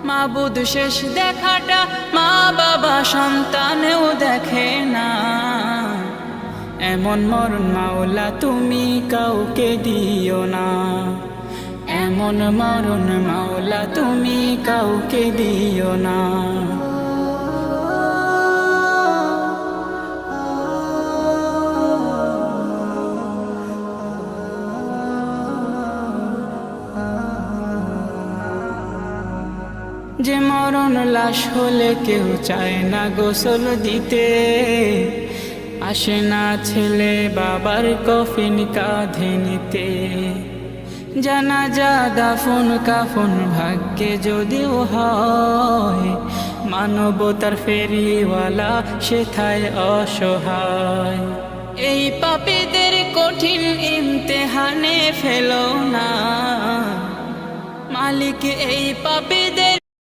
মাবুদ শেষ দেখাটা মা বাবা সন্তানেও দেখে না। এমন মরণ মাওলা তুমি কাউকে দিও না, এমন মরণ মাওলা তুমি কাউকে দিও না। যে মরণ লাশ হলে কেউ চায় না গোসল দিতে, আসে না ছেলে বাবার কফিন কাঁধে নিতে। জানাজা দাফন কাফন ভাগ্যে যদিও হয়, মানবতার ফেরিওয়ালা সেথায় অসহায়। এই পাপীদের কঠিন ইমতেহানে ফেলো না, মালিক এই পাপী